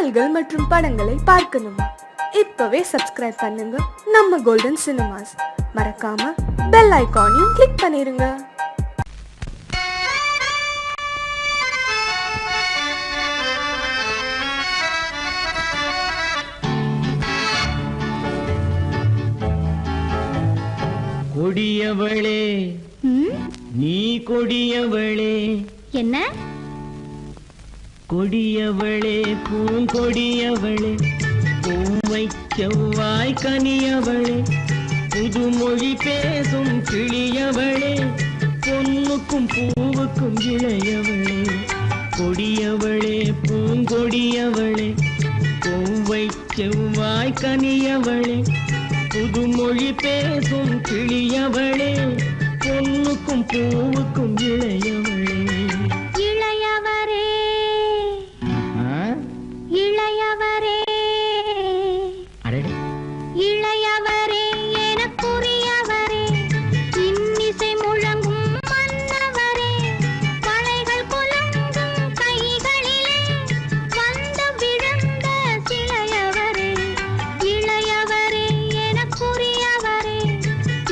பாடல்கள் மற்றும் படங்களை பார்க்கணுமா? இப்பவே சப்ஸ்கிரைப் பண்ணுங்க நம்ம கோல்டன் சினிமாஸ். மறக்காம பெல் ஐகானையும் கிளிக் பண்ணிருங்க. கொடியவளே நீ கொடியவளே. என்ன கொடியவளே பூங்கொடியவளே, பூவை செவ்வாய் கனியவளே, புதுமொழி பேசும் கிளியவளே, பொன்னுக்கும் பூவுக்கும் இளையவளே. கொடியவளே பூங்கொடியவளே, பூவை செவ்வாய் கனியவளே, புதுமொழி பேசும் கிளியவளே, பொன்னுக்கும் பூவுக்கும் இளையவளே. இளையவரே இளையவரே இளையவரே எனக்குரியவரே, இன்னிசை முழங்கும் மன்னவரே, வளைகள் குலுங்கும் கைகளிலே வந்து விழுந்த சிலையவரே. இளையவரே எனக்குரியவரே,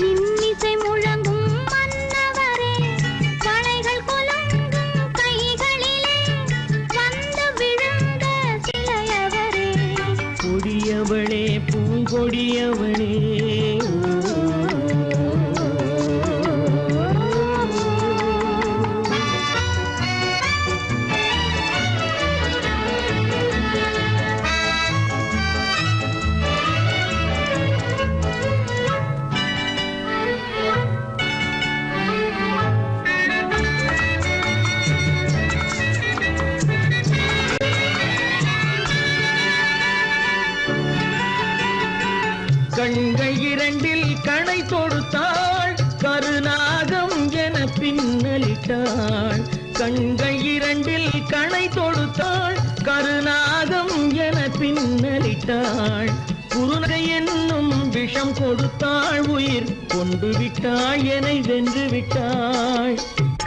இன்னிசை முழங்கும் மன்னவரே, வளைகள் குலுங்கும் கைகளிலே வந்து விழுந்த சிலையவரே. கொடியவளே பூங்கொடியவளே. கண்கள் இரண்டில் கணை தொடுத்தாள், கருநாகம் என பின்னலிட்டாள். கண்கள் இரண்டில் கணை தொடுத்தாள், கருநாகம் என பின்னலிட்டாள். குருநகை என்னும் விஷம் கொடுத்தாள், உயிர் கொண்டு விட்டாள், என்னை வென்று விட்டாள்.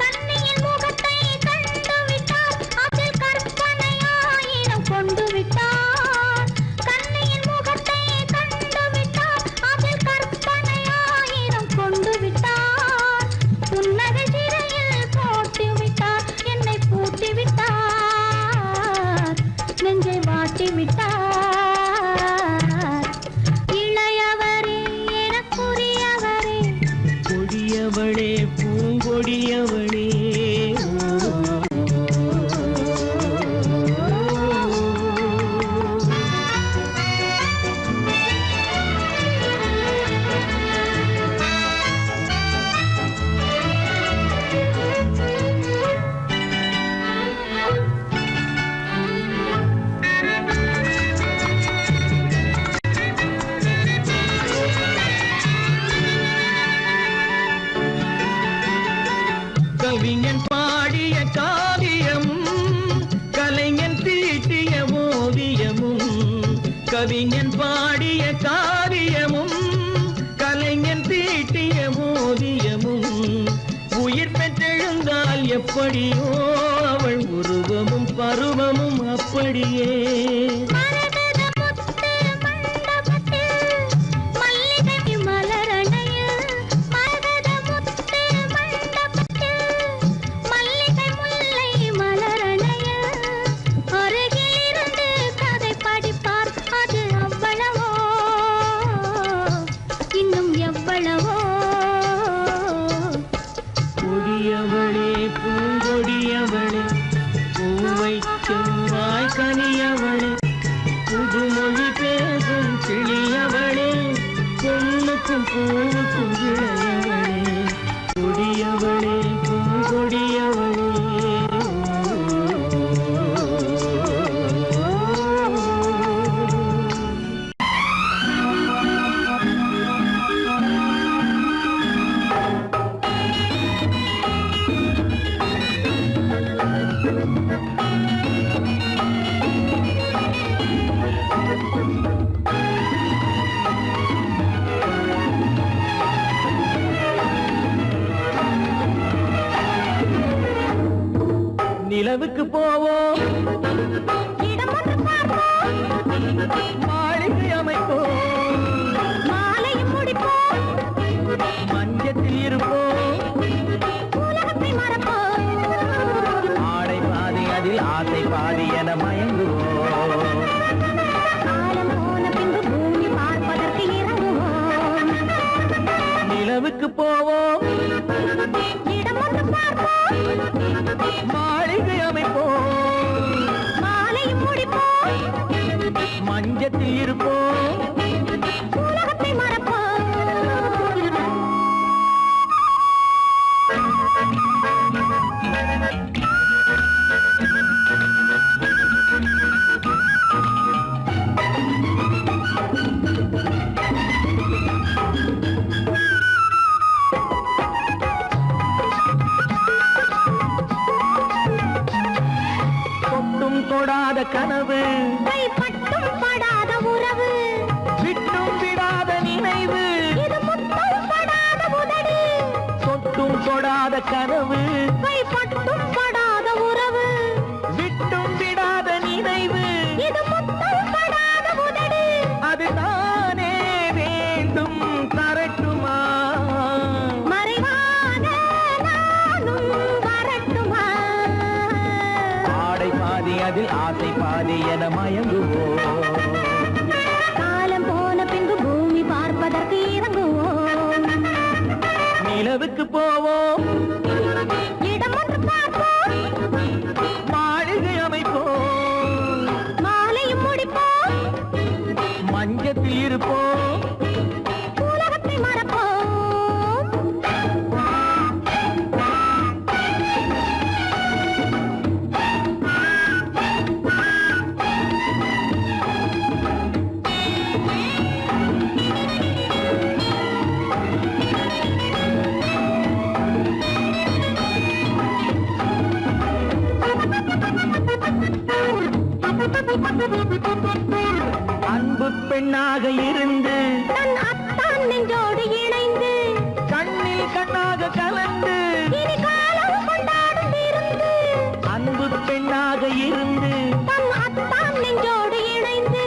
கண்ணியின் முகத்தை கண்டு விட்டார், அதில் கற்பனையாயிரம் கொண்டு விட்டார். கண்ணியின் முகத்தை கண்டு விட்டார், அதில் கற்பனையாயிரம் கொண்டு விட்டார். புன்னகை சிறையில் போட்டு விட்டார், என்னை பூட்டி விட்டார், நெஞ்சை வாட்டி விட்டார். இளையவரே எனக்குரியவரே, கொடியவளே பூங்கொடியவளே. கவிஞன் பாடிய காவியமும், கலைஞன் தீட்டிய ஓவியமும். கவிஞன் பாடிய காவியமும், கலைஞன் தீட்டிய ஓவியமும். உயிர் பெற்றெழுந்தால் எப்படியோ அவள் உருவமும் பருவமும் அப்படியே. மரகத முத்து மண்டபத்தில் மல்லிகை மலரணையில், மரகத முத்து மண்டபத்தில் மல்லிகை முல்லை மலரணையில், அருகில் இருந்து கதை படிப்பார், அது அவ்வளவோ இன்னும் எவ்வளவோ. கொடியவளே பூங்கொடியவளே, பூவை செவ்வாய் கனியவளே, புதுமொழி பேசும் கிளியவளே, பொன்னுக்கும் பூவுக்கும் இளையவளே. கொடியவளே பூங்கொடியவளே. நிலவுக்கு போவோம், இடம் ஒன்று பார்ப்போம், தீராத கனவு கைப்பட்டும் படாத உறவு விட்டும் விடாத நினைவு இது முத்தம் படாத உதடு அதுதானே வேண்டும் தரட்டுமா மறைவான நானும் வரட்டுமா ஆடை பாதி அதில் ஆசை பாதி என மயங்குவோம் காலம் போன பின்பு பூமி பார்ப்பதற்கு இறங்குவோம் நிலவுக்கு போவோம் இடம் ஒன்று பார்ப்போம் மாளிகை அமைப்போம் மாலையும் முடிப்போம் மஞ்சத்தில் இருப்போம் உலகத்தை மறப்போம் அன்பு பெண்ணாக இருந்து தன் அத்தான் நெஞ்சோடு இணைந்து கண்ணில் கண்ணாக கலந்து இனி காலம் கொண்டாடும் இருந்து அன்பு பெண்ணாக இருந்து தன் அத்தான் நெஞ்சோடு இணைந்து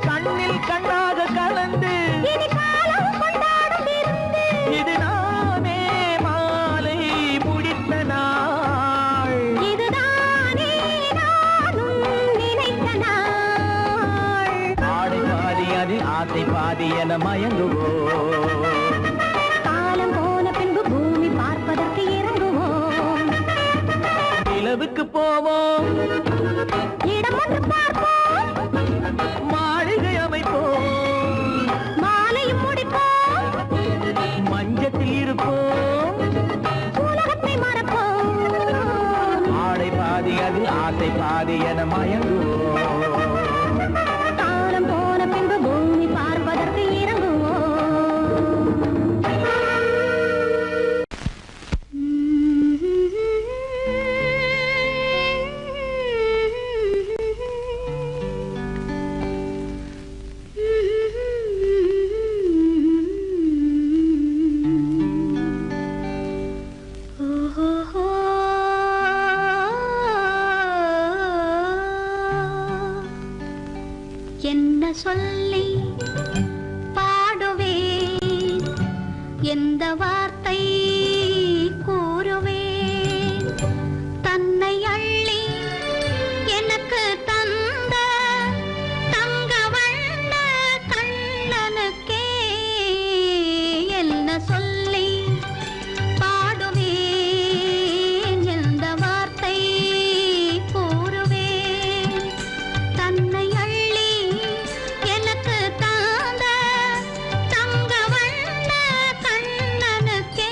கண்ணில் கண்ணாக கலந்து இனி காலம் கொண்டாடும் இருந்து இது நானே மாலை முடித்த நாள் இதுதானே நானும் நினைத்த நாள் ஆடை பாதி அதில் ஆசை பாதி என மயங்குவோம் காலம் போன பின்பு பூமி பார்ப்பதற்கு இறங்குவோம் நிலவுக்கு போவோம் இடம் ஒன்று பார்ப்போம் மாளிகை அமைப்போம் மாலையும் முடிப்போம் மஞ்சத்தில் இருப்போம் உலகத்தை மறப்போம் ஆடை பாதி அதில் ஆசை பாதி என மயங்குவோம் காலம் போன பின்பு பூமி பார்ப்பதற்கு இறங்குவோம் என்ன சொல்லி பாடுவேன் எந்த வார்த்தை கூறுவேன் தன்னை அள்ளி எனக்கு தந்த தங்க வண்ண கண்ணனுக்கே என்ன சொல்லி பாடுவேன் எந்த வார்த்தை கூறுவேன் தன்னை அள்ளி எனக்கு தாந்த தங்க வண்ண கண்ணனுக்கே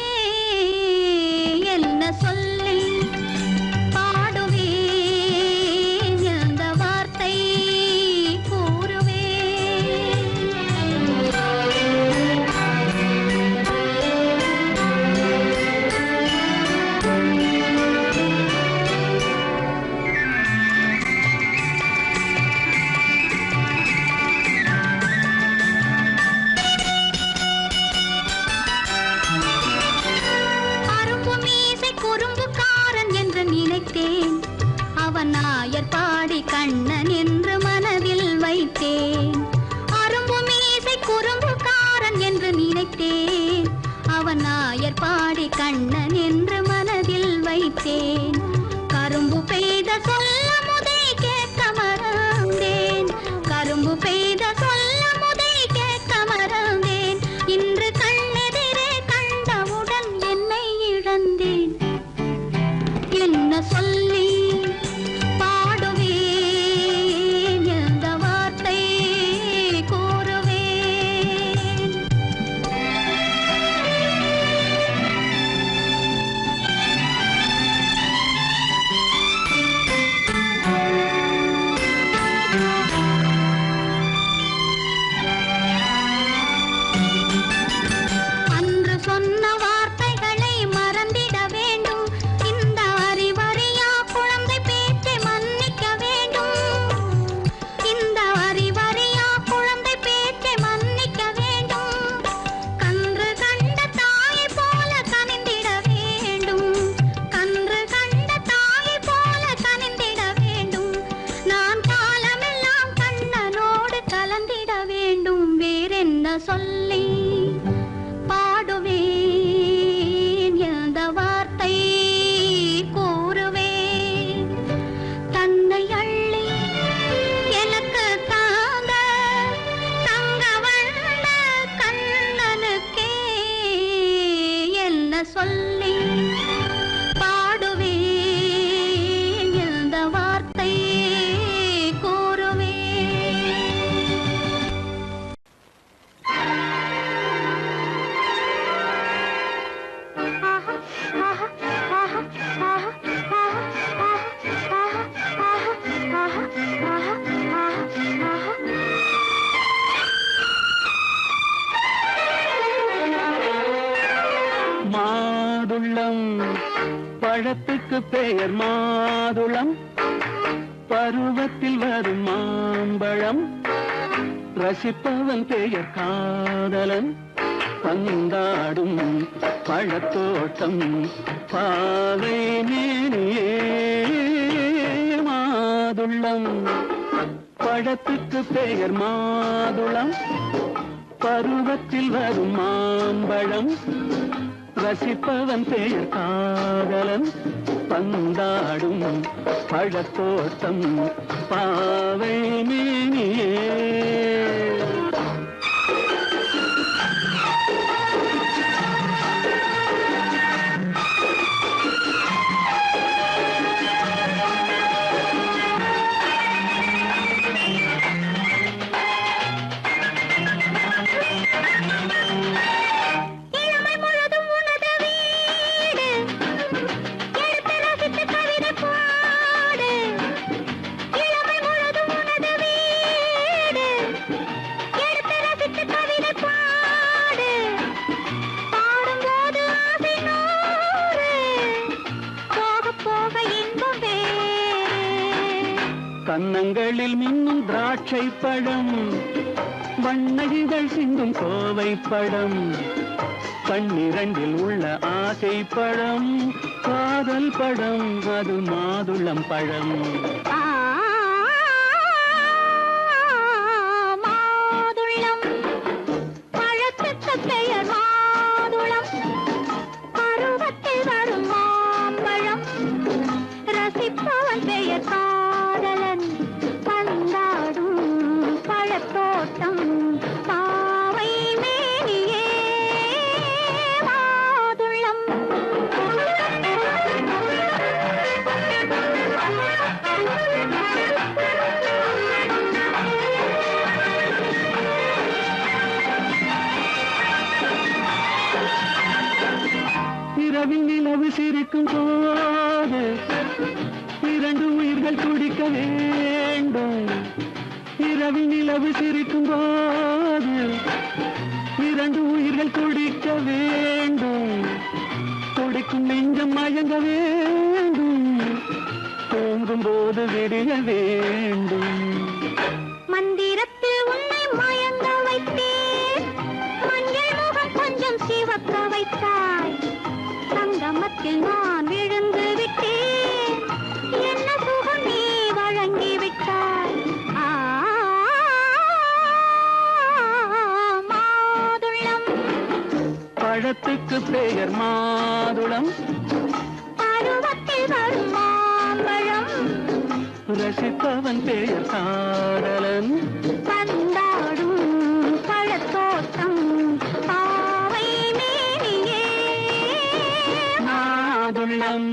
சொல்லி பாடுவேன், எந்த வார்த்தை கூறுவேன். தன்னை அள்ளி எனக்கு தாங்க தங்க வண்ண கண்ணனுக்கே என்ன சொல்லி பாடுவேன், எந்த வார்த்தை கூறுவேன். மாதுளம் பழத்துக்கு பெயர் மாதுளம், பருவத்தில் வரும் மாம்பழம், ரசிப்பவன் பெயர் காதலன், பந்தாடும் பழத்தோட்டம் பாவை மேனியே. மாதுளம் பழத்துக்கு பெயர் மாதுளம், பருவத்தில் வரும் மாம்பழம், ரசிப்பவன் பெயர் காதலன், பந்தாடும் பழத்தோட்டம் பாவை மேனியே. இளமை முழுதும் உனது வீடு, எடுத்து ரசித்து கவிதை பாடு. இளமை முழுதும் உனது வீடு, எடுத்து ரசித்து கவிதை பாடு. பாடும்போது ஆசை நூறு, போக போக இன்பம் வேறு. கன்னங்களில் மின்னும் திராட்சை பழம், வண்ணகிகள் சிந்தும் கோவை பழம், கண்ணிரண்டில் உள்ள ஆசை பழம், காதல் பழம், அது மாதுளம் பழம். மாதுளம் பழத்துக்கு பெயர் மாதுளம், பருவத்தில் வரும் மாம்பழம், ரசிப்பவன் பெயர் காதலன், பந்தாடும் பழத்தோட்டம் பாவை மேனியே. மாதுளம் இரவில் நிலவு சிரிக்கும் போது இரண்டு உயிர்கள் துடிக்க வேண்டும். இரவில் நிலவு சிரிக்கும் போது இரண்டு உயிர்கள் துடிக்க வேண்டும். துடிக்கும் நெஞ்சம் மயங்க வேண்டும், தூங்கும் போது விடிய வேண்டும். மந்திரத்தில் உன்னை மயங்க வைத்தேன், மஞ்சள் முகம் கொஞ்சம் சிவக்க வைத்தாய். சங்கமத்தில் நான் விழுந்து விட்டேன், என்ன சுகம் நீ வழங்கி விட்டாய். மாதுளம் பழத்துக்கு பெயர் மாதுளம், பருவத்தில் வரும் மாம்பழம், ரசிப்பவன் பெயர் காதலன், பந்தாடும் பழத்தோட்டம் பாவை மேனியே. மாதுளம்.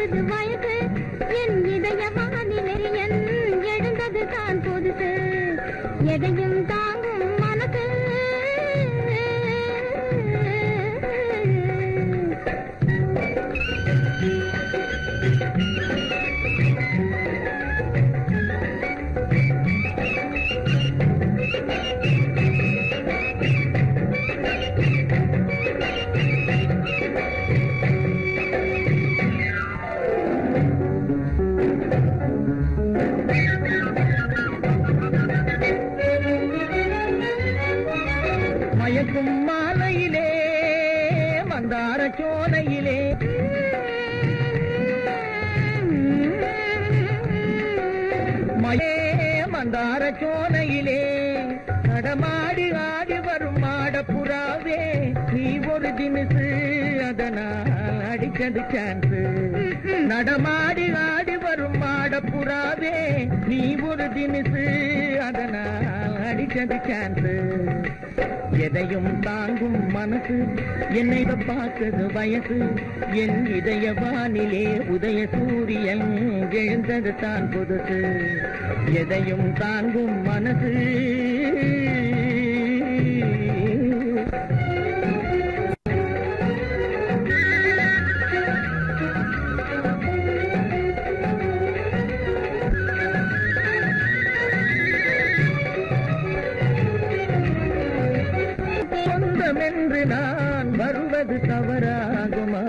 பார்த்தது வயசு என் இதயமானிலே என் எழுந்தது தான் புதுசு எதையும் தாங்கும் மனசு மயக்கும் மாலையிலே மந்தார சோலையிலே மந்தார சோலையிலே நடமாடி ஆடி வரும் மாடப்புறாவே நீ ஒரு தினசு அதனால் அடிச்சது சான்ஸ் நடமாடி ஆடி வரும் மாடப்புறாவே நீ ஒரு தினசு அதனால் அடிச்சது சான்ஸ் எதையும் தாங்கும் மனசு என்னை பார்த்தது வயசு என் இதய வானிலே உதய சூரியன் எழுந்தது தான் புதுசு எதையும் தாங்கும் மனசு சொந்தமென்று நான் வருவது தவறாகுமா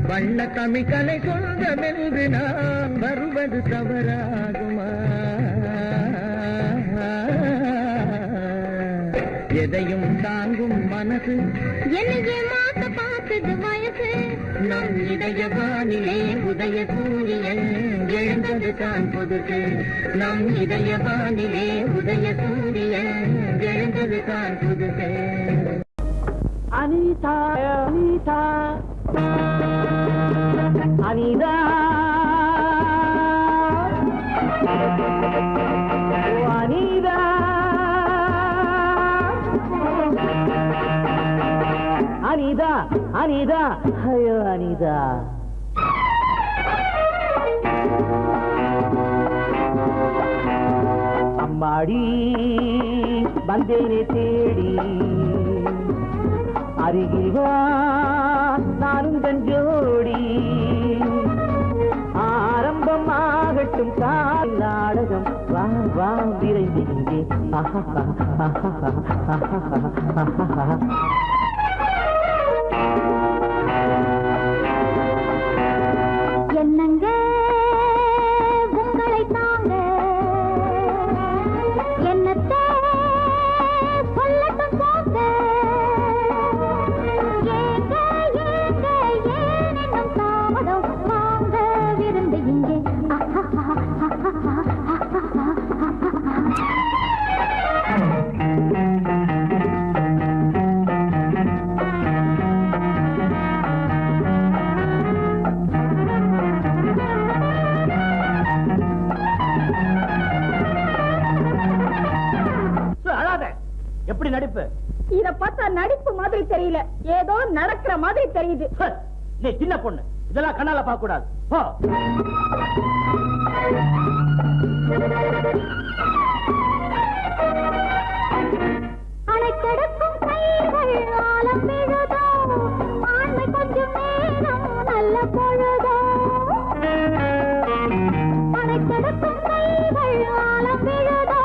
வண்ண தமிழ்கலை சொந்தமென்று நான் வருவது தவறாகுமா எதையும் தாங்கும் மனசு என்னையே மாத்த பார்த்தது வயசு நம் இதய வானிலே உதய சூரியன் எழுந்தது தான் புதுசு நம் இதய வானிலே உதய சூரியன் எழுந்தது தான் புதுசு அனிதா அனிதா அனிதா அனிதா அனிதா அனிதா ஐயோ அனிதா அம்மாடி வந்தேனே தேடி அருகில் வா நானும் கஞ்சோடி ஆரம்பமாகட்டும் கால் நாடகம் வா வா விரைந்து இங்கே என்னங்க உங்களை தாங்க என்னத்தை சொல்லட்டும் போங்க ஏங்க ஏங்க ஏனென்னும் தாமதம் வாங்க விருந்து இங்கே எப்படி நடிப்பு இத பார்த்தா நடிப்பு மாதிரி தெரியல ஏதோ நடக்கிற மாதிரி தெரியுது நீ சின்ன பொண்ணு இதெல்லாம் கண்ணால பார்க்க கூடாது போ அணைக்கடக்கும் கைகள் ஆலம் விழுதோ ஆண்மை கொஞ்சம் நேரம் நல்ல பொழுதோ அணைக்கடக்கும் கைகள் ஆலம் விழுதோ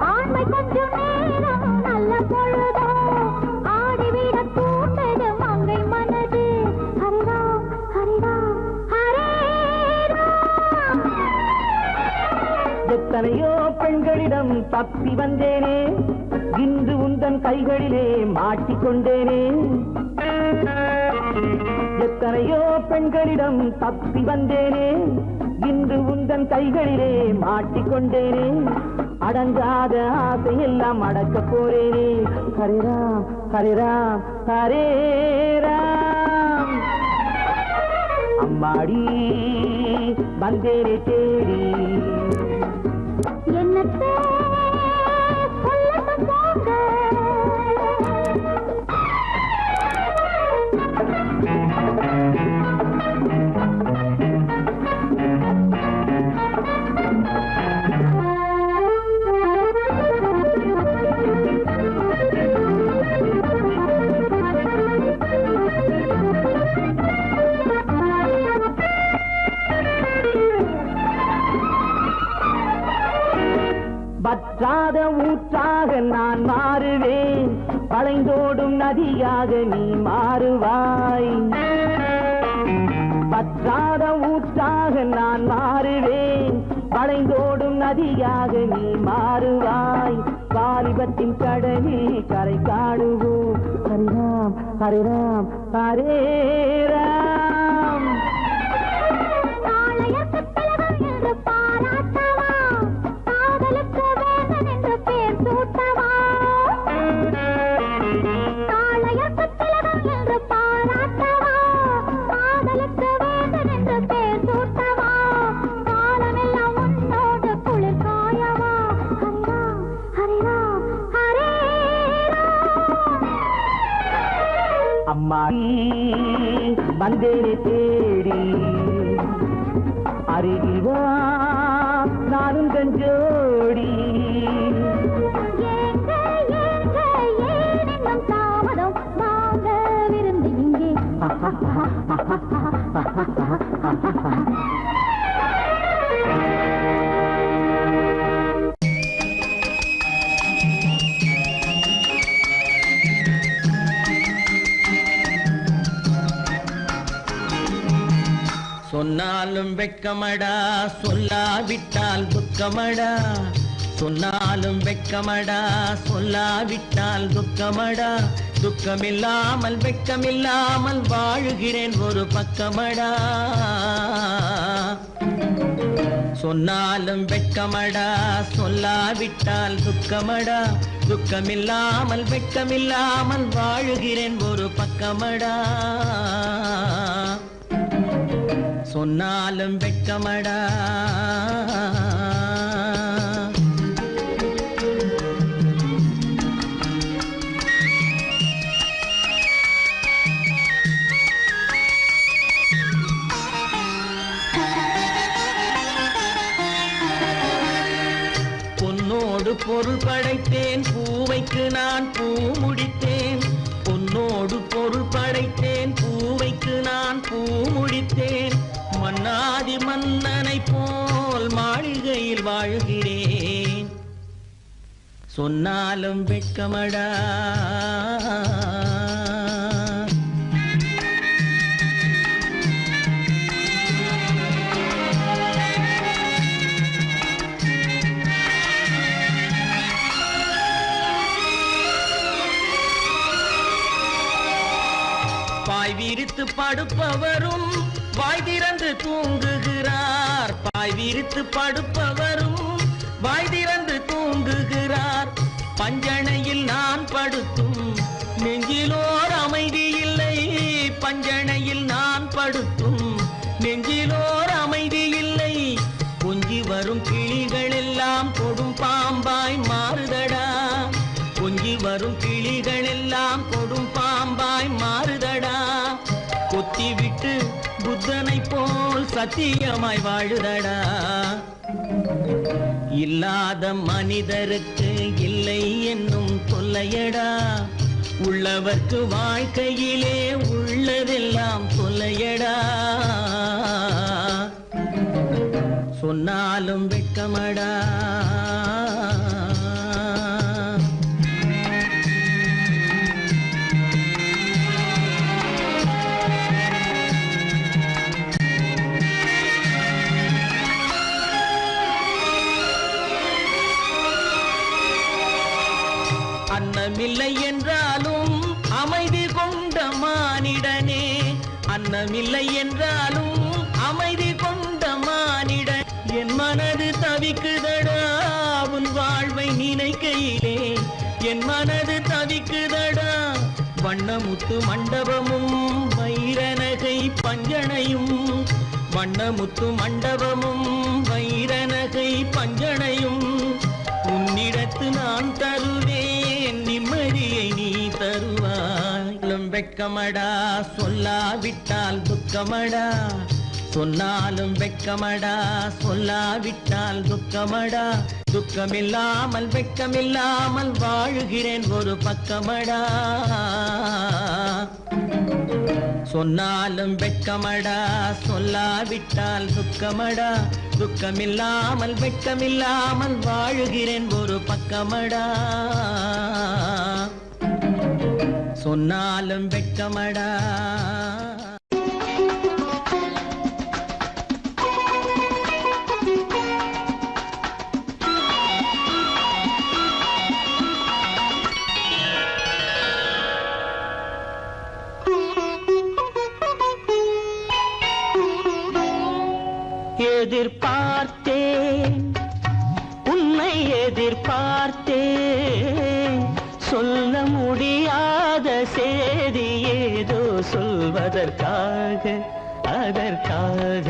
ஆண்மை கொஞ்சம் நேரம் நல்ல பொழுதோ ஆடிவிட தூண்டது மங்கை மனது ஹரிராம் ஹரிராம் ஹரே ராம் எத்தனையோ பெண்களிடம் தப்பி வந்தேனே இன்று உந்தன் கைகளிலே மாட்டிக்கொண்டேனே எத்தனையோ பெண்களிடம் தப்பி வந்தேனே இன்று உந்தன் கைகளிலே மாட்டிக்கொண்டேனே அடங்காத ஆசையெல்லாம் அடக்க போறேனே ஹரிராம் ஹரிராம் ஹரே ராம் அம்மாடி வந்தேனே தேடி என்னத்தை சொல்லட்டும் போங்க வற்றாத ஊற்றாக நான் மாறுவேன், வளைந்தோடும் நதியாக நீ மாறுவாய். வற்றாத ஊற்றாக நான் மாறுவேன், வளைந்தோடும் நதியாக நீ மாறுவாய். வாலிபத்தின் கடலில் கரை காணுவோம். ஹரிராம் ஹரிராம் ஹரே ராம். நாளையற்கு திலகம் என்று பாராட்டவா, காதலுக்கு வேந்தன் என்று பேர் சூட்டவா. நாளையற்கு திலகம் என்று பாராட்டவா, காதலுக்கு வேந்தன் என்று பேர் சூட்டவா. காலமெல்லாம் உன்னோடு குளிர் காயவா. ஹரிராம் ஹரிராம் ஹரே ராம். அம்மா வந்தேனே தேடி, அருகில் வா நானும் கஞ்சோடி. ஏங்க ஏங்க ஏன் இன்னும் தாமதம், வாங்க விருந்து இங்கே. சொன்னாலும் வெட்கமடா, சொல்லாவிட்டால் துக்கமடா. சொன்னாலும் வெட்கமடா, சொல்லாவிட்டால் துக்கமடா. துக்கமில்லாமல் வெட்கமில்லாமல் வாழுகிறேன் ஒரு பக்கமடா. சொன்னாலும் வெட்கமடா, சொல்லாவிட்டால் துக்கமடா. துக்கமில்லாமல் வெட்கமில்லாமல் வாழுகிறேன் ஒரு பக்கமடா. சொன்னாலும் வெட்கமடா. பொன்னோடு பொருள் படைத்தேன், பூவைக்கு நான் பூ முடித்தேன். பொன்னோடு பொருள் படைத்தேன், பூவைக்கு நான் பூ முடித்தேன். மன்னாதி மன்னனை போல் மாளிகையில் வாழ்கிறேன். சொன்னாலும் வெட்கமடா. பாய் விரித்து படுப்பவரும் வாய் திறந்து தூங்குகிறார். பாய் விரித்து படுப்பவரும் வாய் திறந்து தூங்குகிறார். பஞ்சணையில் நான் படுத்தும் நெஞ்சிலோர் அமைதி இல்லை. பஞ்சணையில் நான் படுத்தும் நெஞ்சிலோர் அமைதி இல்லை. கொஞ்சி வரும் கிளிகள் எல்லாம் கொடும் பாம்பாய் மாறுதடா. கொஞ்சி வரும் கிளிகள் எல்லாம் கொடும் பாம்பாய் மாறுதடா. கொத்தி விட்டு புத்தனை போல் சத்தியமாய் வாழுதடா. இல்லாத மனிதருக்கு இல்லை என்னும் தொல்லையடா. உள்ளவர்க்கு வாழ்க்கையிலே உள்ளதெல்லாம் தொல்லையடா. சொன்னாலும் வெட்கமடா. அன்னமில்லை என்றாலும் அமைதி கொண்ட மானிடனே. அன்னமில்லை என்றாலும் அமைதி கொண்ட மானிடன். என் மனது தவிக்குதடா உன் வாழ்வை நினைக்கையிலே. என் மனது தவிக்குதடா. வண்ணமுத்து மண்டபமும் வைரநகை பஞ்சனையும். வண்ணமுத்து மண்டபமும் வைரநகை பஞ்சனையும். உன்னிடத்து நான் தருவேன், நிம்மதியை நீ தருவாய். வெட்கமடா, சொல்லாவிட்டால் துக்கமடா. சொன்னாலும் வெட்கமடா, சொல்லாவிட்டால் துக்கமடா. துக்கமில்லாமல் வெட்கமில்லாமல் வாழுகிறேன் ஒரு பக்கமடா. சொன்னாலும் வெட்கமடா சொல்லாவிட்டால் துக்கமடா துக்கமில்லாமல் வெட்கமில்லாமல் வாழுகிறேன் ஒரு பக்கமடா சொன்னாலும் வெட்கமடா எதிர்பார்த்தேன் உன்னை எதிர்பார்த்தேன் சொல்ல முடியாத செய்தி ஏதோ சொல்வதற்காக அதற்காக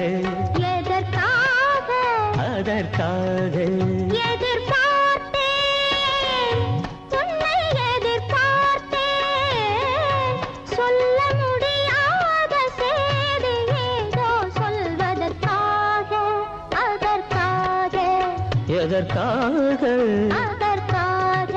எதற்காக அதற்காக எதிர்பார்த்தேன் உன்னை எதிர்பார்த்தேன் சொல்ல முடியாத செய்தி ஏதோ சொல்வதற்காக அதற்காக எதற்காக அதற்காக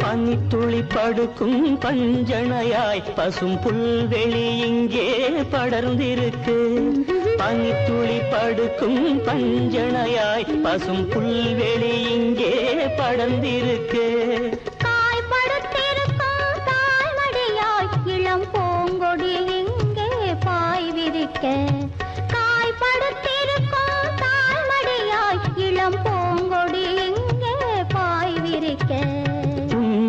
பனித்துளி படுக்கும் பஞ்சணையாய் பசும் புல்வெளி இங்கே படர்ந்திருக்கு பனித்துளி படுக்கும் பஞ்சணையாய் பசும் புல்வெளி இங்கே படர்ந்திருக்கு காய்படுத்திருக்கும் தாய்மடியாய் இளம் பூங்கொடி இங்கே பாய் விரிக்க காய்படுத்திருக்கும் தாய்மடியாய் இளம் பூங்கொடி இங்கே பாய் விரிக்க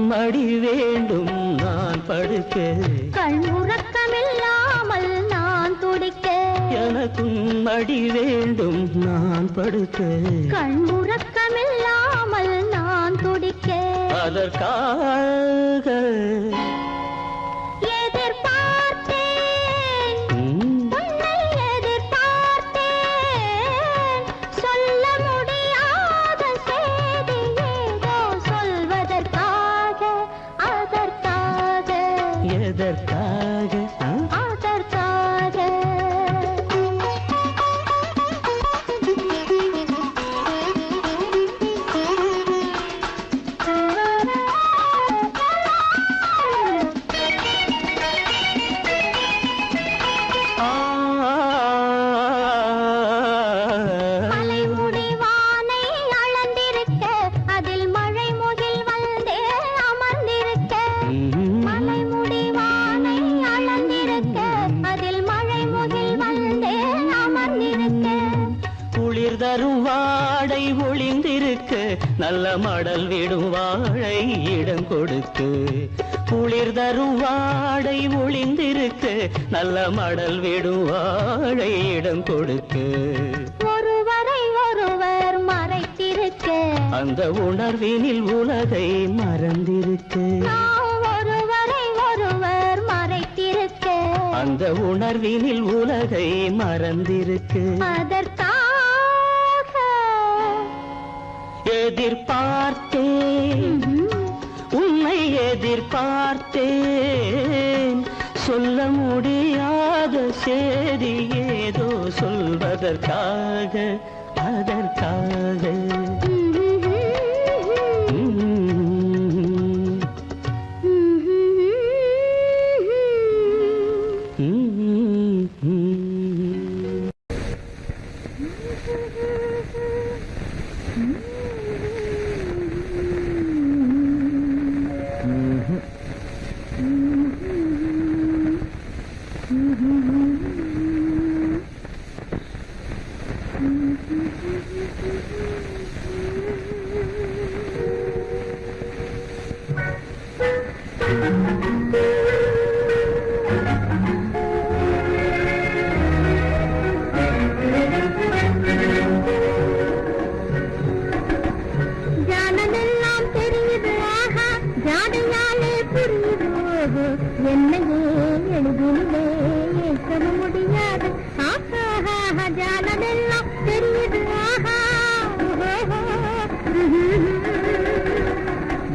மடி வேண்டும் நான் படுக்க கண் உறக்கமில்லாமல் நான் துடிக்க எனக்கும் மடி வேண்டும் நான் படுக்க கண் உறக்கமில்லாமல் நான் துடிக்க அதற்காக எதிர்பார்த்தேன் உன்னை எதிர்பார்த்தேன் சொல்ல முடியாத செய்தி ஏதோ சொல்வதற்காக அதற்காக எதற்காக அதற்காக மலைமுடி வானை அளந்திருக்க அதில் மழை முகில் வந்தே அமர்ந்திருக்க மலைமுடி வானை அளந்திருக்க அதில் மழை முகில் வந்தே அமர்ந்திருக்க குளிர் தரும் வாடை ஒளிந்திருக்கு நல்ல மடல் விடும் வாழை இடம் கொடுத்து குளிர் தரும் வாடை ஒளிந்திருக்கு நல்ல மடல் விடும் வாழை இடம் கொடுத்து ஒருவரை ஒருவர் மறைத்திருக்க அந்த உணர்வினில் உலகை மறந்திருக்கு நாம் ஒருவரை ஒருவர் மறைத்திருக்க அந்த உணர்வினில் உலகை மறந்திருக்கு அதற்காக எதிர்பார்த்தேன் உன்னை எதிர்பார்த்தேன் சொல்ல முடியாத செய்தி ஏதோ சொல்வதற்காக அதற்காக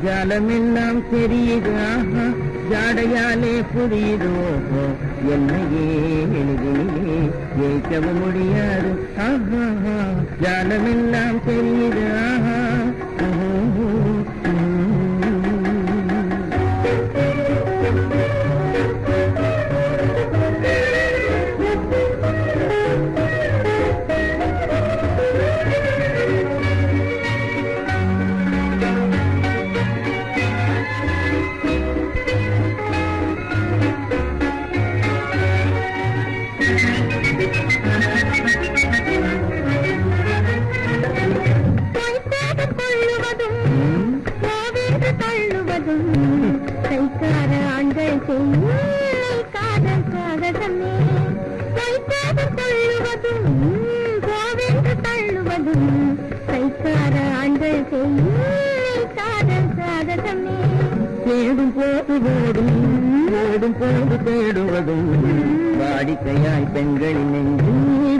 ஜாலமெல்லாம் தெரியுது ஆஹா ஜாடையாலே புரியுது ஓஹோ என்னையே எளிதிலே ஜெயிக்கவும் முடியாது ஆஹா ஜாலமெல்லாம் தெரியுது ஆஹா கைக்கார ஆண்கள் செய்யும் காதல் சாகசமே கைக்காதல் தள்ளுவதும் கோவென்று தள்ளுவதும் கைக்கார ஆண்கள் செய்யும் காதல் சாகசமே தேடும் போது ஓடும் ஓடும் போது தேடுவதும் வாடிக்கையாய் பெண்களின் நெஞ்சு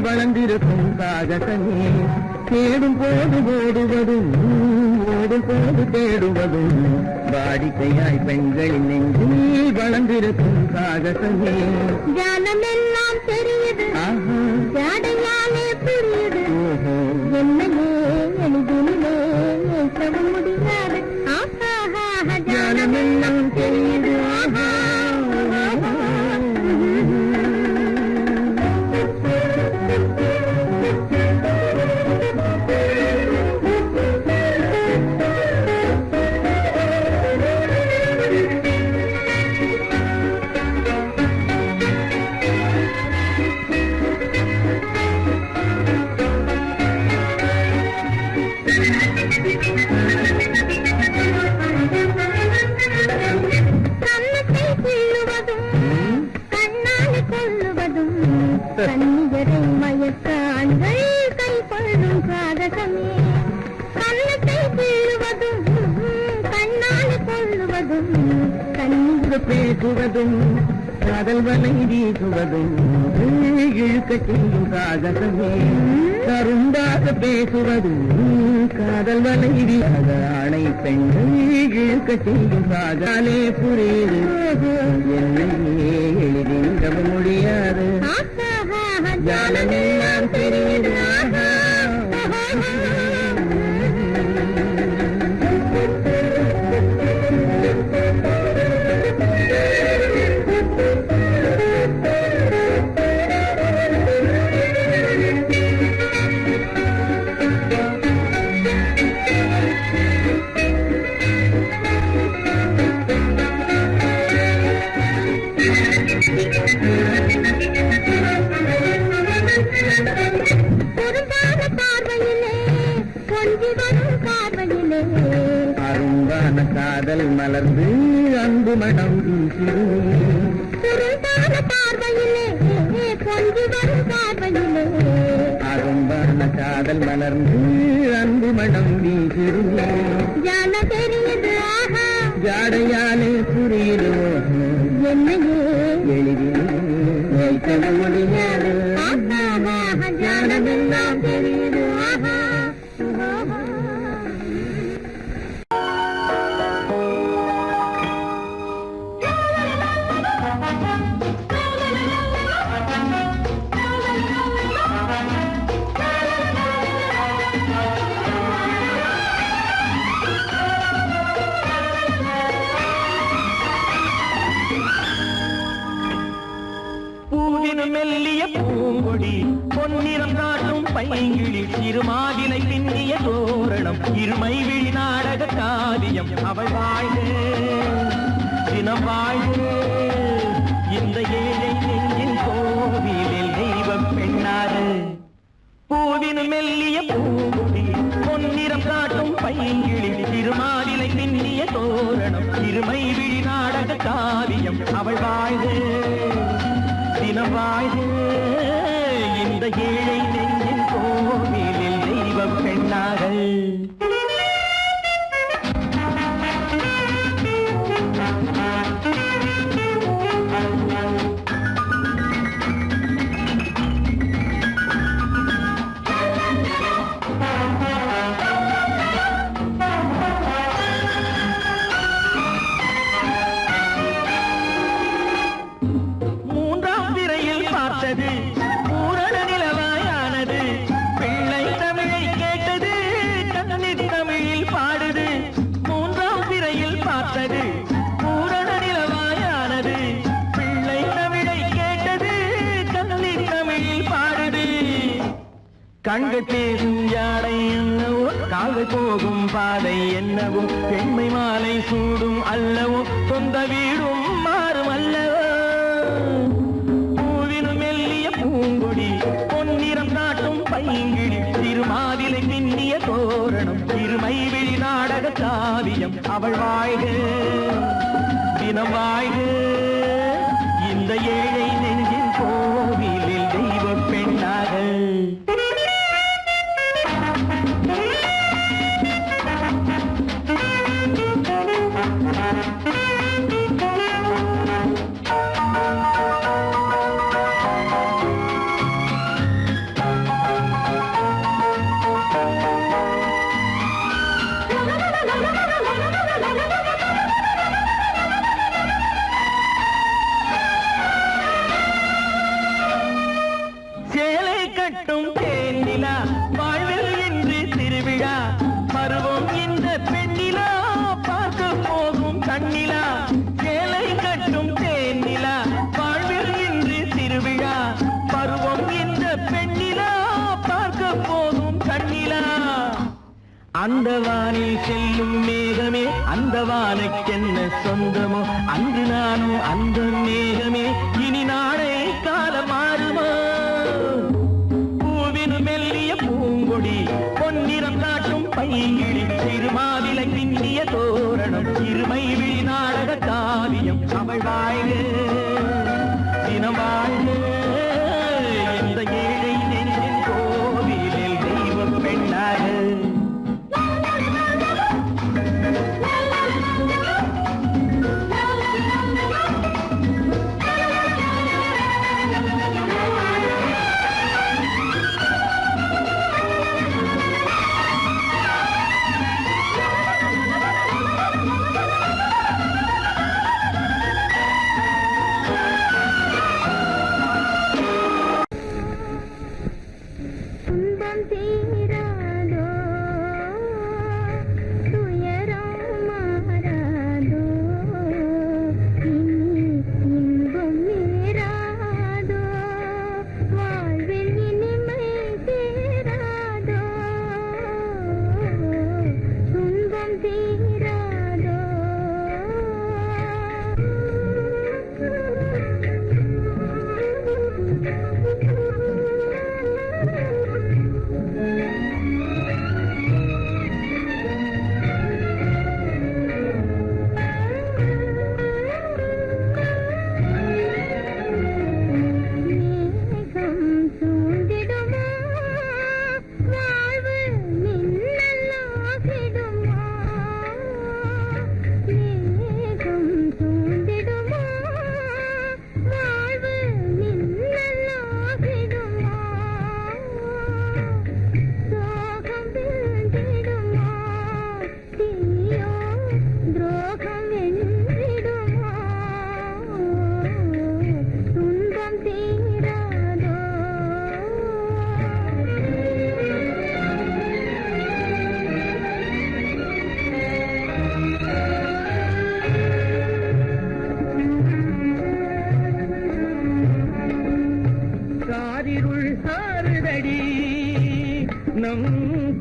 வளர்ந்திருக்கும் சாகசமே தேடும் போது ஓடுவதும் ஓடும் போது தேடுவதும் வாடிக்கையாய் பெண்களின் நெஞ்சு வளர்ந்திருக்கும் சாகசமே ஜானமெல்லாம் தெரியுது ஜாடையாலே புரியுது என்னையே எளிதிலே ஏற்றவும் முடியாது ஜானமெல்லாம் தெரியுது கண்ணியரை மயக்காண்கள் கைப்பழும் சாகசமே கண்ணத்தை கீழுவதும் கண்ணால் கொள்ளுவதும் கண்ணீர் பேசுவதும் காதல் வலை வீசுவதும் இழுக்க செய்யும் சாகசமே கருந்தாக பேசுவதும் காதல் வலை வீசாத ஆணை பெண்கள் இழுக்க செய்யும் சாகாலே புரியுது என்னையே எளிதில் முடியாது ஜாலமெல்லாம் தெரியுது அரும்பான காதல் மலர்ந்து அன்பு மனம் சுருந்தான பார்வையிலே கொஞ்சி வரும் பார்வையிலே அரும்பான காதல் மலர்ந்து அன்பு மனம் வீசிருமே ஜான தெரியுது ஆஹா ஜாடையாலே புரியுது என்னையே எளிதில் வைக்க முடியாது ஜானமெல்லாம் தெரியுது ஆஹா மெல்லிய பூங்கொடி பொன்னிறம் காட்டும் பைங்கிழி திருமாதிலை பின்னிய தோரணம் இருமை விழி நாடக காவியம் அவள் வாழ்க தினம் வாழ்க இந்த ஏழை நெஞ்சின் கோவிலில் தெய்வ பெண்ணாக பூவின் மெல்லிய பூங்கொடி பொன்னிறம் காட்டும் பைங்கிழி திருமாதிலை பின்னிய தோரணம் இருமை விழி நாடக காவியம் அவள் வாழ்க தினம் வாழ்க இந்த ஏழை நெஞ்சின் கோவிலில் தெய்வ பெண்ணாக கண்கள் பேசும் யாடை என்னவோ கால்கள் போகும் பாதை என்னவோ பெண்மை மாலை சூடும் அல்லவோ சொந்த வீடும் மாறும் அல்லவோ பூவினும் மெல்லிய பூங்கொடி பொன்னிறம் காட்டும் பைங்கிழி திருமாதிலை பின்னிய தோரணம் திருமை விழி நாடக காவியம் அவள் வாழ்க தினம் வாழ்க இந்த ஏழை நெஞ்சின் கோவிலில் தெய்வ பெண்ணாக அந்த வானில் செல்லும் மேகமே அந்த வானுக்கென்ன சொந்தமோ அன்று நானும் அந்த மேகமே இனி நாளை காலம் மாறுமோ பூவினு மெல்லிய பூங்கொடி பொன்னிறம் காட்டும் பைங்கிழி திருமாவிலை பின்னிய தோரணம் இருமை விழி நாடக காவியம் அவள் வாழ்க தினம் வாழ்க இந்த ஏழை நெஞ்சின் கோவிலில் தெய்வ பெண்ணாக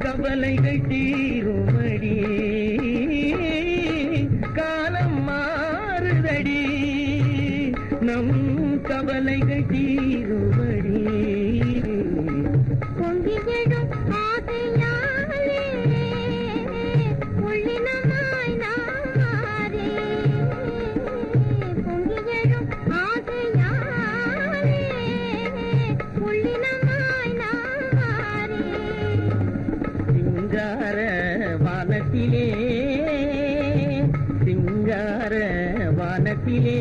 கவலைகள் தீருமடி காலம் மாறுதடி நம் கவலைகள் தீருமடி பொங்கிடும் ஆசையாலே உள்ளினமாய் நாரே பொங்கிடும் ஆசையாலே உள்ளினமாய் நாரே சிங்கார வானத்திலே சிங்கார வானத்திலே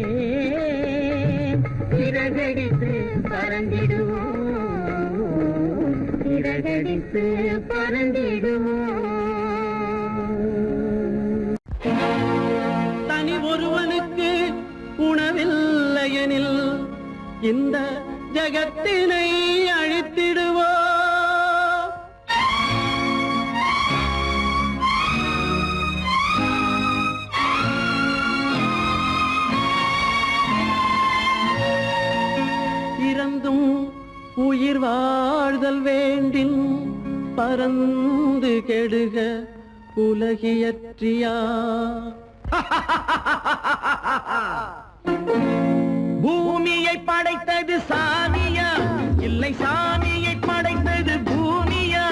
சிறகடித்து பறந்திடுவோம் சிறகடித்து பறந்திடுவோம் தனி ஒருவனுக்கு உணவில்லையெனில் இந்த ஜகத்தினை அழித்திடுவோம் இறந்தும் உயிர் வாழ்தல் வேண்டின் பறந்து கெடுக உலகியற்றியா பூமியை படைத்தது சாமியா இல்லை சாமியை படைத்தது பூமியா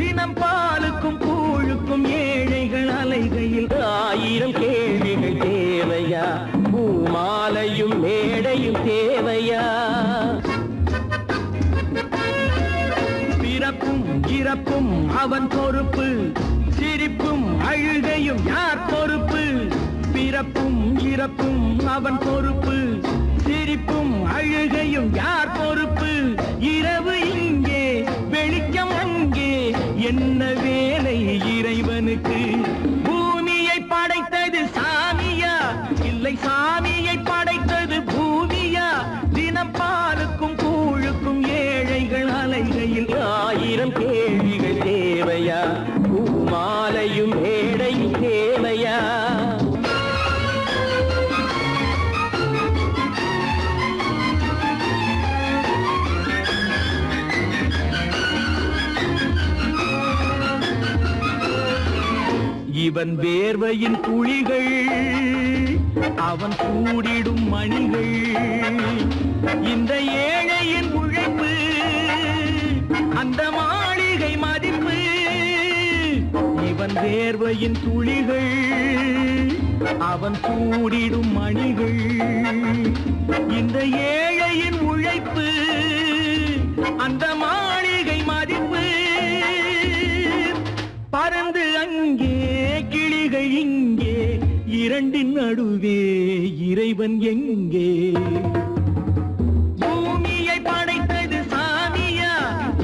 தினம் பாலுக்கும் கூழுக்கும் ஏழைகள் அலைகையில் 1000 கேள்விகள் தேவையா பூமாலையும் மேடையும் தேவையா பிறப்பும் இறப்பும் அவன் பொறுப்பு சிரிப்பும் அழுகையும் யார் பொறுப்பு பிறப்பும் இறப்பும் அவன் பொறுப்பு சிரிப்பும் அழுகையும் யார் பொறுப்பு இரவு இங்கே வெளிச்சம் அங்கே என்ன வேலை இறைவனுக்கு பூமியை படைத்தது சாமியா இல்லை சாமியை படைத்தது பூமியா தினம் பாலுக்கும் கூழுக்கும் ஏழைகள் அலைகையில் 1000 கேள்விகள் தேவையா பூமாலையும் மேடையும் தேவையா இவன் வேர்வையின் துளிகள் அவன் கூடிடும் மணிகள் இந்த ஏழையின் உழைப்பு அந்த மாளிகை மதிப்பு இவன் வேர்வையின் துளிகள் அவன் கூடிடும் மணிகள் இந்த ஏழையின் உழைப்பு அந்த மாளிகை மதிப்பு பறந்து அங்கே கிளிகள் இங்கே இரண்டின் நடுவே இறைவன் எங்கே பூமியை படைத்தது சாமியா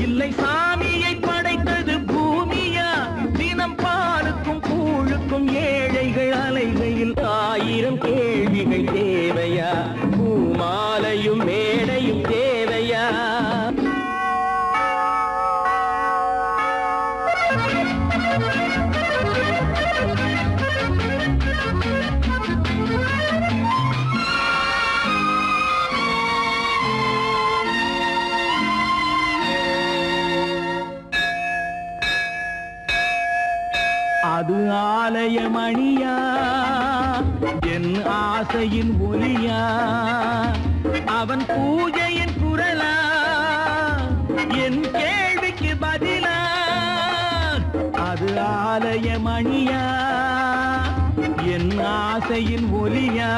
இல்லை சாமியை படைத்தது பூமியா தினம் பாலுக்கும் கூழுக்கும் ஏழைகள் அலைகையில் 1000 கேள்விகள் தேவையா பூமாலையும் மேடையும் தேவையா அது ஆலயமணியா என் ஆசையின் ஒலியா அவன் பூஜையின் குரலா என் கேள்விக்கு பதிலா அது ஆலயமணியா என் ஆசையின் ஒலியா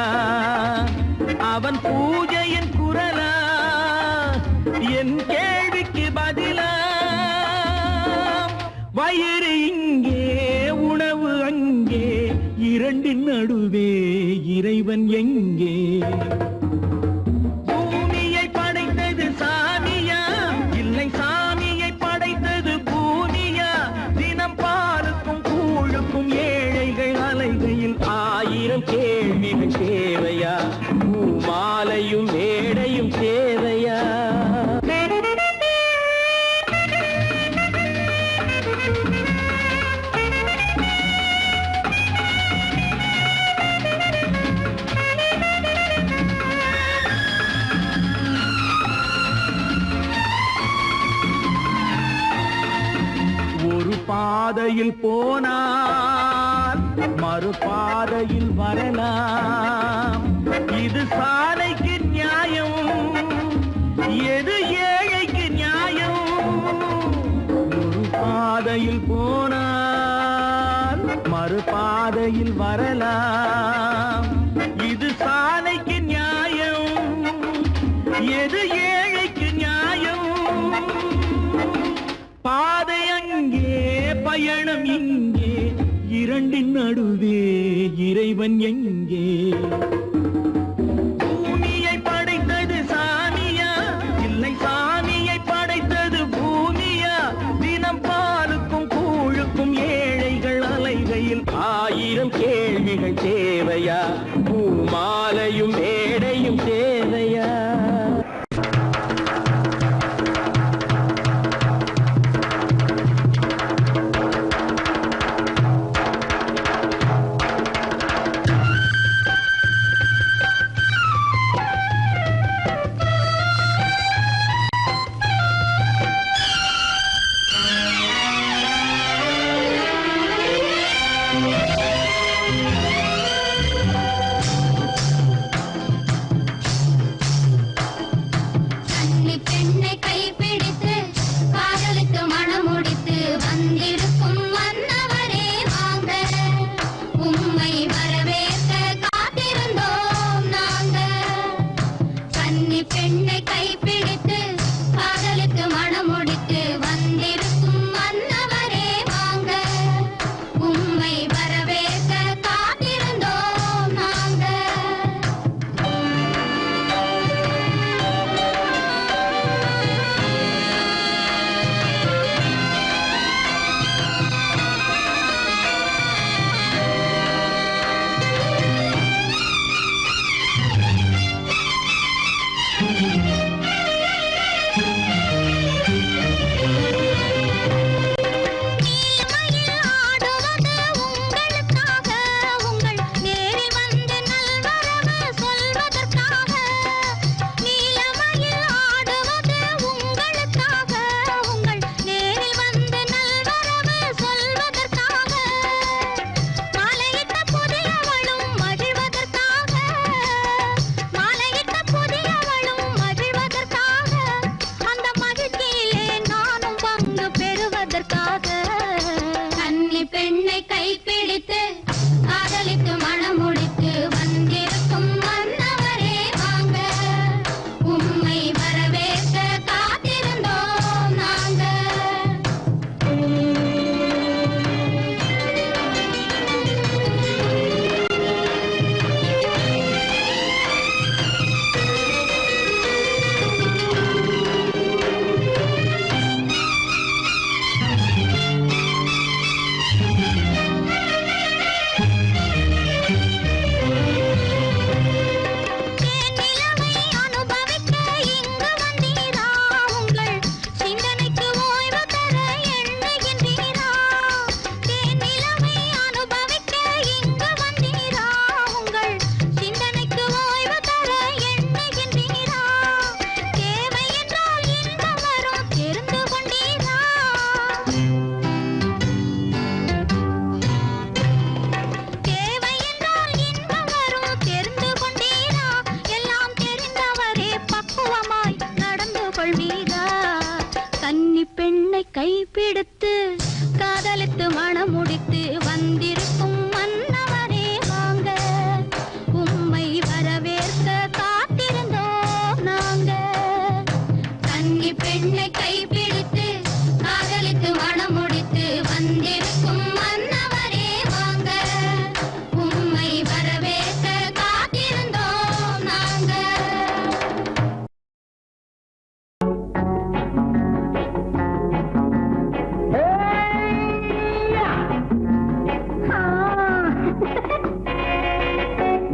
அவன் பூஜையின் குரலா என் கேள்விக்கு பதிலா வயிறு இங்கே உணவு அங்கே இரண்டின் நடுவே இறைவன் எங்கே பூமியை படைத்தது சாமியா இல்லை சாமியை படைத்தது பூமியா தினம் பாலுக்கும் கூழுக்கும் ஏழைகள் அலைகையில் 1000 கேள்விகள் தேவையா பூமாலையும் மேடையும் தேவையா பாதையில் போனால் மறுபாதையில் வரலாம் இது சாலைக்கு நியாயம் எது ஏழைக்கு நியாயம் ஒரு பாதையில் போனால் மறுபாதையில் வரலாம் இது சாலைக்கு நியாயம் எது ஏழைக்கு நியாயம் பாதை அங்கே பயணம் இங்கே இரண்டின் நடுவே இறைவன் எங்கே பூமியை படைத்தது சாமியா இல்லை சாமியை படைத்தது பூமியா தினம் பாலுக்கும் கூழுக்கும் ஏழைகள் அலைகையில் 1000 கேள்விகள் தேவையா பூமாலையும் மேடையும் தேவையா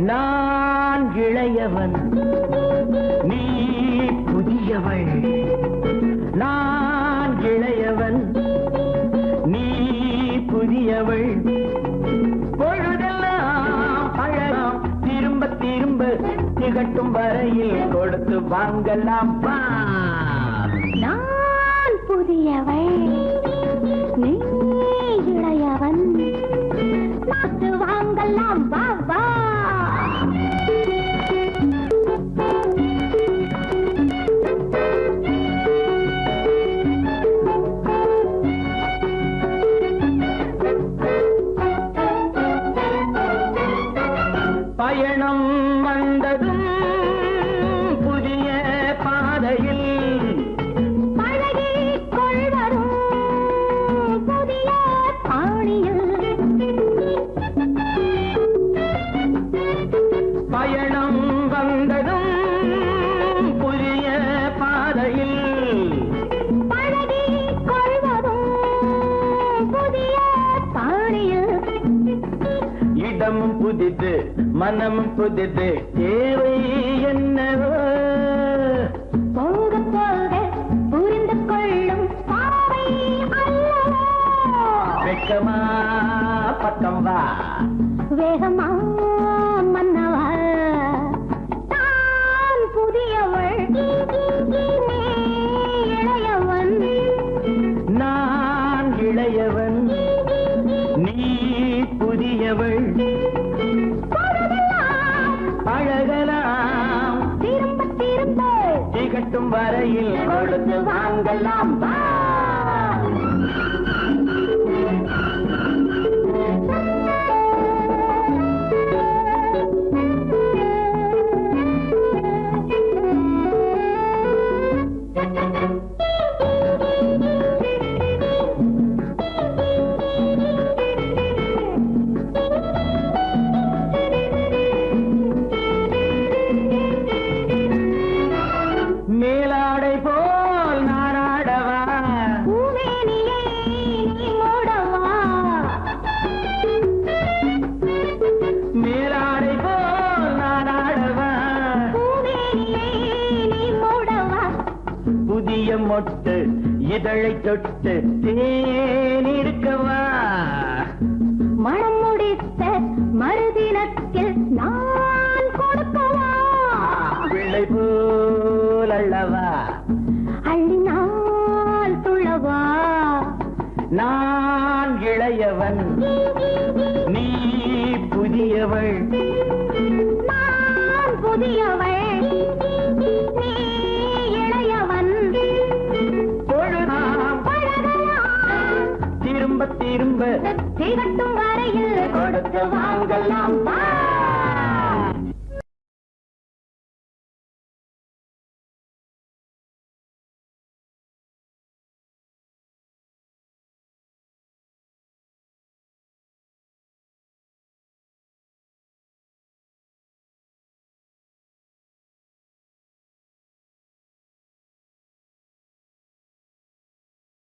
நான் இளையவன் நீ புதியவள் நான் இளையவன் நீ புதியவள் பொழுதெல்லாம் பழகம் திரும்ப திரும்ப திகட்டும் வரையில் கொடுத்து வாங்கலாம் வா நான் புதியவள் நீ இளையவன் பார்த்து வாங்கலாம் வா வா பயணம் வந்ததும் புதிய பாதையில் பழகிக் கொள்வதும் புதிய பாணியில் பயணம் வந்ததும் புதிய பாதையில் பழகிக் கொள்வதும் புதிய பாணியில் இடமும் புதிது மனமும் புதிது தேவை என்னவோ போக போக புரிந்து கொள்ளும் பாவை அல்லவோ வெக்கமா பக்கம் வா வேகமா மன்னவா தான் புதியவள் நீ இளையவன் நான் இளையவன் நீ புதியவள் பழகலாம் திரும்ப திரும்ப திகட்டும் வரையில் கொடுத்து வாங்கலாம் வா மேலாடை போல் நாராடவா பூமேனியை நீ மூடவா மேலாடை போல் நாராடவா பூமேனியை நீ மூடவா புதிய மொட்டு இதழை தொட்டு தேனிருக்கவா மனம் முடித்த மறுதினத்தில் நான் கொடுக்கவா பிள்ளை போல் அல்லவா அள்ளினால் துள்ளவா நான் இளையவன் நீ புதியவள் நான் புதியவள் நீ இளையவன் பொழுதாம் பழகலாம் திரும்ப திரும்ப திகட்டும் வரையில் கொடுத்து வாங்கலாம் வா